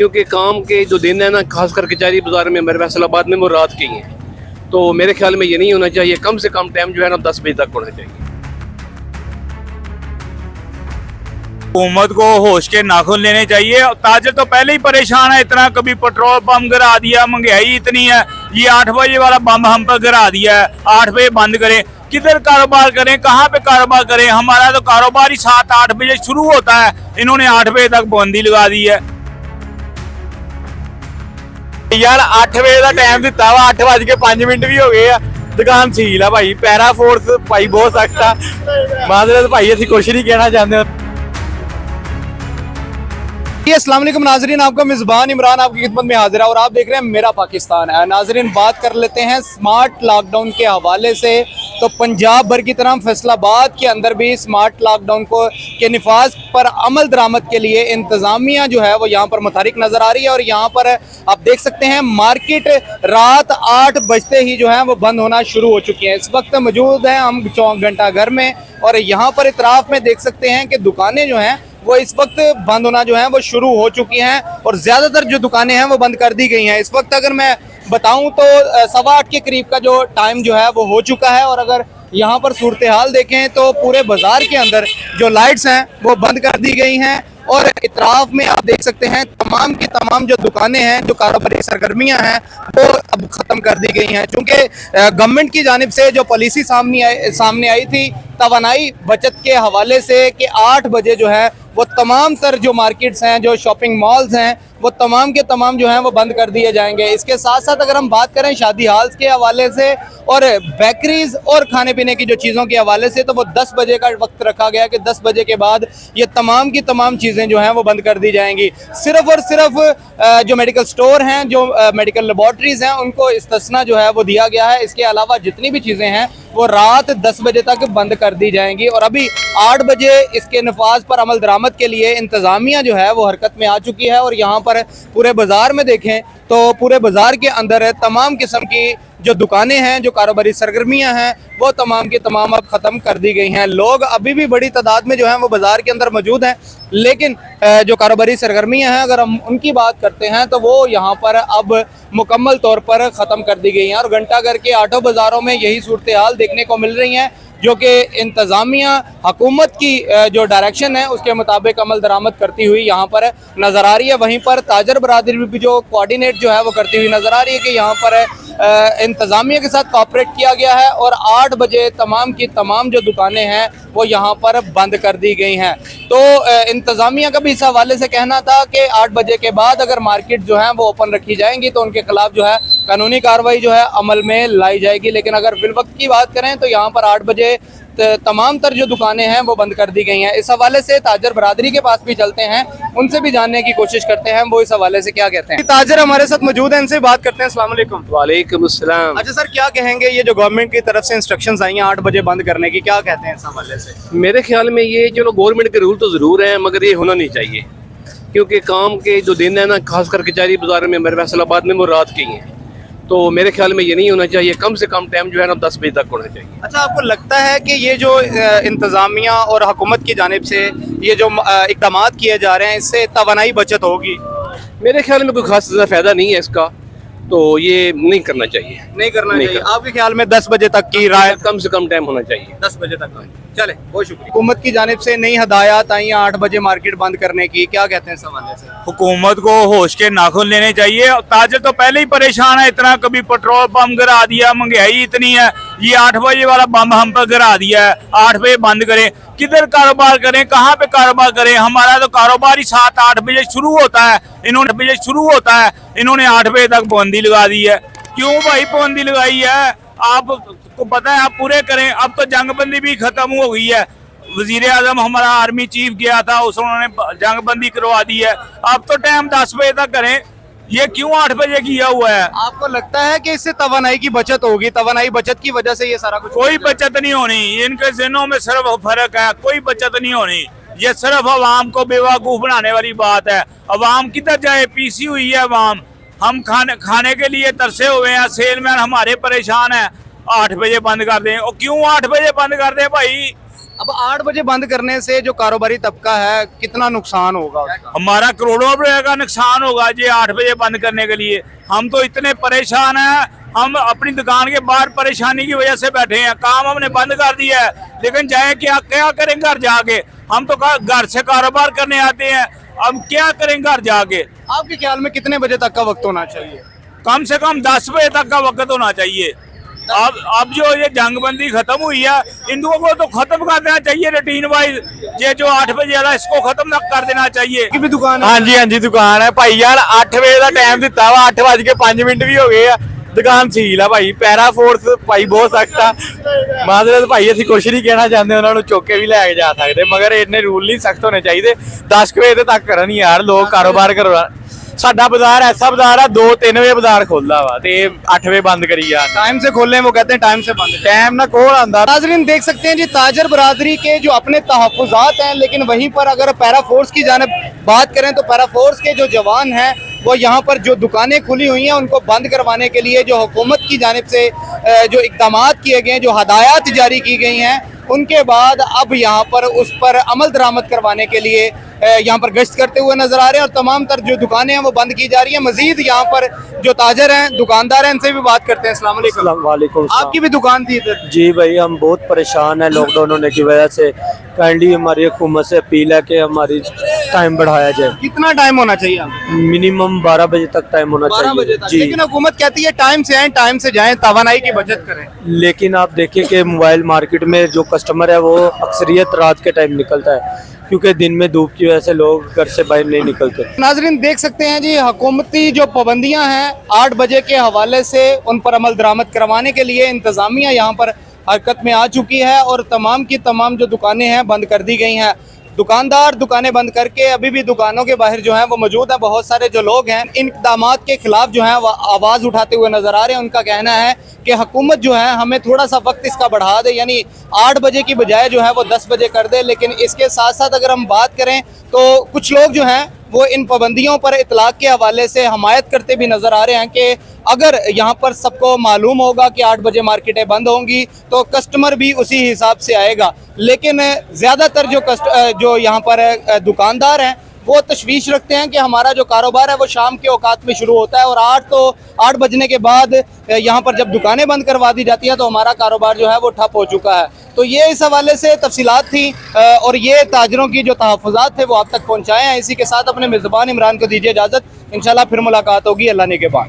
क्योंकि काम के जो दिन है ना, खासकर कचहरी बाजार में मेरे फैसलाबाद में, वो रात के ही हैं। तो मेरे ख्याल में ये नहीं होना चाहिए। कम से कम टाइम जो है ना 10 बजे तक होना चाहिए। हुकूमत को होश के नाखून लेने चाहिए। ताजर तो पहले ही परेशान है इतना, कभी पेट्रोल पंप गिरा दिया, महंगाई इतनी है, ये 8 बजे वाला बम हम पर गिरा दिया है। 8 बजे बंद करें, किधर कारोबार करें, कहाँ पे कारोबार करें? हमारा तो कारोबार ही 7-8 बजे शुरू होता है, इन्होंने 8 बजे तक पाबंदी लगा दी है। यार 8 बजे का टाइम दिता वा, 8:05 भी हो गए। दुकान सील है भाई, पैरा फोर्स भाई बहुत सख्त है। माजरत भाई असं कुछ नहीं कहना चाहते। अस्सलाम वालेकुम नाजरीन, आपका मेज़बान इमरान आपकी खिदमत में हाजिर है और आप देख रहे हैं मेरा पाकिस्तान है। नाजरीन, बात कर लेते हैं स्मार्ट लॉकडाउन के हवाले से। तो पंजाब भर की तरह फैसलाबाद के अंदर भी स्मार्ट लॉकडाउन के निफाज पर अमल दरामद के लिए इंतज़ामिया जो है वो यहाँ पर मुतहरिक नज़र आ रही है। और यहाँ पर आप देख सकते हैं मार्केट रात 8 बजते ही जो है वो बंद होना शुरू हो चुकी है। इस वक्त मौजूद हैं हम घंटा घर में और यहाँ पर इतराफ़ में देख सकते हैं कि दुकानें जो हैं वो इस वक्त बंद होना जो है वो शुरू हो चुकी हैं और ज़्यादातर जो दुकानें हैं वो बंद कर दी गई हैं। इस वक्त अगर मैं बताऊं तो 8:15 के करीब का जो टाइम जो है वो हो चुका है। और अगर यहाँ पर सूरत हाल देखें तो पूरे बाजार के अंदर जो लाइट्स हैं वो बंद कर दी गई हैं और इतराफ़ में आप देख सकते हैं तमाम की तमाम जो दुकानें हैं, जो कारोबारी सरगर्मियां हैं वो अब ख़त्म कर दी गई हैं। चूँकि गवर्नमेंट की जानिब से जो पॉलिसी सामने आई थी तवानाई बचत के हवाले से कि 8 बजे जो है वो तमाम तर जो मार्केट्स हैं, जो शॉपिंग मॉल्स हैं, वो तमाम के तमाम जो हैं वो बंद कर दिए जाएंगे। इसके साथ साथ अगर हम बात करें शादी हाल्स के हवाले से और बेकरीज और खाने पीने की जो चीज़ों के हवाले से, तो वो 10 बजे का वक्त रखा गया कि 10 बजे के बाद ये तमाम की तमाम चीज़ें जो हैं वो बंद कर दी जाएंगी। सिर्फ और सिर्फ जो मेडिकल स्टोर हैं, जो मेडिकल लेबॉर्ट्रीज़ हैं, उनको इस्तिस्ना जो है वो दिया गया है। इसके अलावा जितनी भी चीज़ें हैं वो रात 10 बजे तक बंद कर दी जाएंगी। और अभी 8 बजे इसके नफाज पर अमल दरामद के लिए इंतज़ामिया जो है वो हरकत में आ चुकी है। और यहाँ पर पूरे बाजार में देखें तो पूरे बाजार के अंदर तमाम किस्म की जो दुकानें हैं, जो कारोबारी सरगर्मियां हैं, वो तमाम की तमाम अब ख़त्म कर दी गई हैं। लोग अभी भी बड़ी तादाद में जो हैं वो बाज़ार के अंदर मौजूद हैं, लेकिन जो कारोबारी सरगर्मियां हैं अगर हम उनकी बात करते हैं तो वो यहाँ पर अब मुकम्मल तौर पर ख़त्म कर दी गई हैं। और घंटाघर के आटो बाज़ारों में यही सूरत हाल देखने को मिल रही हैं, जो कि इंतज़ामिया हुकूमत की जो डायरेक्शन है उसके मुताबिक अमल दरामद करती हुई यहाँ पर नज़र आ रही है। वहीं पर ताजर बरादरी भी जो कोऑर्डिनेट जो है वो करती हुई नज़र आ रही है कि यहाँ पर इंतज़ामिया के साथ कोऑपरेट किया गया है और 8 बजे तमाम की तमाम जो दुकानें हैं वो यहाँ पर बंद कर दी गई हैं। तो इंतज़ामिया का भी इस हवाले से कहना था कि 8 बजे के बाद अगर मार्केट जो है वो ओपन रखी जाएंगी तो उनके खिलाफ जो है कानूनी कार्रवाई जो है अमल में लाई जाएगी। लेकिन अगर फिल वक्त की बात करें तो यहाँ पर 8 बजे तमाम तर जो दुकानें हैं वो बंद कर दी गई हैं। इस हवाले से ताजर बरादरी के पास भी चलते हैं, उनसे भी जानने की कोशिश करते हैं वो इस हवाले से क्या कहते हैं। ताजर हमारे साथ मौजूद हैं, इनसे बात करते हैं। अस्सलाम वालेकुम। वालेकुम अस्सलाम। अच्छा सर, क्या कहेंगे ये जो गवर्नमेंट की तरफ से इंस्ट्रक्शंस आई हैं 8 बजे बंद करने की, क्या कहते हैं इस हवाले से? मेरे ख्याल में ये चलो गवर्नमेंट के रूल तो ज़रूर हैं, मगर ये होना नहीं चाहिए। क्योंकि काम के जो दिन है ना, खासकर कचहरी बाजार में, मेरे फैसलाबाद में, वो रात के ही हैं। तो मेरे ख्याल में ये नहीं होना चाहिए। कम से कम टाइम जो है ना 10 बजे तक होना चाहिए। अच्छा, आपको लगता है कि ये जो इंतज़ामिया और हुकूमत की जानिब से ये जो इक़दाम किए जा रहे हैं इससे तवानाई बचत होगी? मेरे ख्याल में कोई खास ज़्यादा फ़ायदा नहीं है इसका, तो ये नहीं करना चाहिए। नहीं करना चाहिए। आपके ख्याल में 10 बजे तक की राय? कम से कम टाइम होना चाहिए। 10 बजे तक। चले, बहुत शुक्रिया। हुकूमत की जानिब से नई हदायत आई 8 बजे मार्केट बंद करने की, क्या कहते हैं इस हवाले से? हुकूमत को होश के नाखून लेने चाहिए। ताजर तो पहले ही परेशान है इतना, कभी पेट्रोल पंप गिरा दिया, महंगाई इतनी है, ये 8 बजे वाला बम हम पर गिरा दिया है। 8 बजे बंद करें, किधर कारोबार करें, कहाँ पे कारोबार करें? हमारा तो कारोबार ही 7-8 बजे शुरू होता है, इन्होंने 8 बजे तक पाबंदी लगा दी है। क्यों भाई पाबंदी लगाई है? आपको पता है, आप पूरे करें। अब तो जंगबंदी भी खत्म हो गई है। वजीर आजम हमारा आर्मी चीफ गया था, उन्होंने जंगबंदी करवा दी है। अब तो टाइम 10 बजे तक करें, ये क्यों 8 बजे किया हुआ है? आपको लगता है कि इससे तवानाई की बचत होगी? तवानाई बचत की वजह से ये सारा कुछ? कोई बचत नहीं होनी, इनके ज़हनों में सिर्फ फर्क है, कोई बचत नहीं होनी। ये सिर्फ अवाम को बेवकूफ बनाने वाली बात है। अवाम किधर जाए? पीसी हुई है अवाम। हम खाने के लिए तरसे हुए हैं, सेलमैन हमारे परेशान है। 8 बजे बंद कर दें। और क्यों 8 बजे बंद कर दें भाई? अब 8 बजे बंद करने से जो कारोबारी तबका है कितना नुकसान होगा उसका? हमारा करोड़ों रुपए का नुकसान होगा जी 8 बजे बंद करने के लिए। हम तो इतने परेशान हैं, हम अपनी दुकान के बाहर परेशानी की वजह से बैठे हैं। काम हमने बंद कर दिया है, लेकिन जाए क्या क्या करें घर जाके? हम तो घर से कारोबार करने आते हैं, अब क्या करें घर जाके? आपके ख्याल में कितने बजे तक का वक्त होना चाहिए? कम से कम 10 बजे तक का वक्त होना चाहिए। अब जो ये जंगबंदी खत्म हुई है, हिंदुओं को तो खत्म कर देना चाहिए रूटीन वाइज। ये जो 8 बजे वाला इसको खत्म कर देना चाहिए। की भी दुकान है? ਹਾਂਜੀ ਹਾਂਜੀ ਦੁਕਾਨ ਹੈ ਭਾਈ ਯਾਰ 8 ਵਜੇ ਦਾ ਟਾਈਮ ਦਿੱਤਾ ਵਾ 8:05 ਵੀ ਹੋ ਗਏ ਆ ਦੁਕਾਨ ਸੀਲ ਆ ਭਾਈ ਪੈਰਾ ਫੋਰਸ ਭਾਈ ਬਹੁਤ ਸਖਤ ਆ ਮਾਦਰੇ ਭਾਈ ਅਸੀਂ ਕੁਛ ਨਹੀਂ ਕਹਿਣਾ ਚਾਹੁੰਦੇ ਉਹਨਾਂ ਨੂੰ ਚੁੱਕ ਕੇ ਵੀ ਲੈ ਕੇ ਜਾ ਸਕਦੇ ਮਗਰ ਇੰਨੇ ਰੂਲ ਨਹੀਂ ਸਖਤ ਹੋਣੇ ਚਾਹੀਦੇ 10 ਵਜੇ ਤੱਕ ਕਰਨ ਯਾਰ ਲੋਕ ਕਾਰੋਬਾਰ ਕਰਵਾ ਸਾਡਾ ਬਾਜ਼ਾਰ ਐਸਾ ਬਾਜ਼ਾਰ ਆ 2-3 ਵਜੇ ਬਾਜ਼ਾਰ ਖੁੱਲਦਾ ਵਾ ਤੇ 8 ਵਜੇ ਬੰਦ ਕਰੀ ਜਾ टाइम से खोल रहे हैं, वो कहते हैं टाइम से बंद है। ਟਾਈਮ ਨਾ ਕੋਲ ਆਂਦਾ नाजरीन देख सकते हैं जी ताजर बरादरी के जो अपने तहफ़्फ़ुज़ात हैं, लेकिन वहीं पर अगर पैरा फोर्स की जानिब बात करें तो पैरा फोर्स के जो जवान हैं वो यहाँ पर जो दुकानें खुली हुई हैं उनको बंद करवाने के लिए जो हुकूमत की जानिब से जो इक़दामात किए गए हैं, जो हदायत जारी की गई हैं, उनके बाद अब यहाँ पर उस पर अमल दरामद करवाने के लिए यहाँ पर गश्त करते हुए नजर आ रहे हैं और तमाम तर जो दुकानें हैं वो बंद की जा रही हैं। मजीद यहाँ पर जो ताजर हैं, दुकानदार हैं, इनसे भी बात करते हैं। अस्सलाम वालेकुम। वालेकुम सलाम। आपकी भी दुकान थी इधर? जी भाई हम बहुत परेशान हैं लॉकडाउन होने की वजह से। काइंडली हमारी हुकूमत से अपील है कि हमारी टाइम बढ़ाया जाए। कितना टाइम होना चाहिए आपको? मिनिमम 12 बजे तक टाइम होना 12 बजे चाहिए तक। जी। लेकिन हुकूमत कहती है टाइम से आए, टाइम से जाएं, तवानाई की बचत करें। लेकिन आप देखिए कि मोबाइल मार्केट में जो कस्टमर है वो अक्सरियत रात के टाइम निकलता है, क्योंकि दिन में धूप की वजह से लोग घर से बाहर नहीं निकलते। नाजरीन देख सकते हैं जी हुकूमती जो पाबंदियां हैं 8 बजे के हवाले से उन पर अमल दरामद करवाने के लिए इंतज़ामिया यहाँ पर हरकत में आ चुकी है और तमाम की तमाम जो दुकानें हैं बंद कर दी गई हैं। दुकानदार दुकानें बंद करके अभी भी दुकानों के बाहर जो हैं वो मौजूद हैं। बहुत सारे जो लोग हैं इन इक़दामात के खिलाफ जो हैं वो आवाज़ उठाते हुए नजर आ रहे हैं। उनका कहना है कि हुकूमत जो है हमें थोड़ा सा वक्त इसका बढ़ा दे, यानी 8 बजे की बजाय जो है वो 10 बजे कर दे। लेकिन इसके साथ साथ अगर हम बात करें तो कुछ लोग जो हैं वो इन पाबंदियों पर इतलाक़ के हवाले से हमायत करते भी नजर आ रहे हैं कि अगर यहाँ पर सबको मालूम होगा कि 8 बजे मार्केटें बंद होंगी तो कस्टमर भी उसी हिसाब से आएगा। लेकिन ज़्यादातर जो यहाँ पर दुकानदार हैं वो तशवीश रखते हैं कि हमारा जो कारोबार है वो शाम के औकात में शुरू होता है और 8 बजने के बाद यहाँ पर जब दुकानें बंद करवा दी जाती हैं तो हमारा कारोबार जो है वो ठप हो चुका है। तो ये इस हवाले से तफसीलात थी और ये ताजरों की जो तहफ़्फ़ुज़ात थे वो आप तक पहुँचाए हैं। इसी के साथ अपने मेज़बान इमरान को दीजिए इजाज़त। इंशाल्लाह फिर मुलाकात होगी अल्लाह ने के बाद।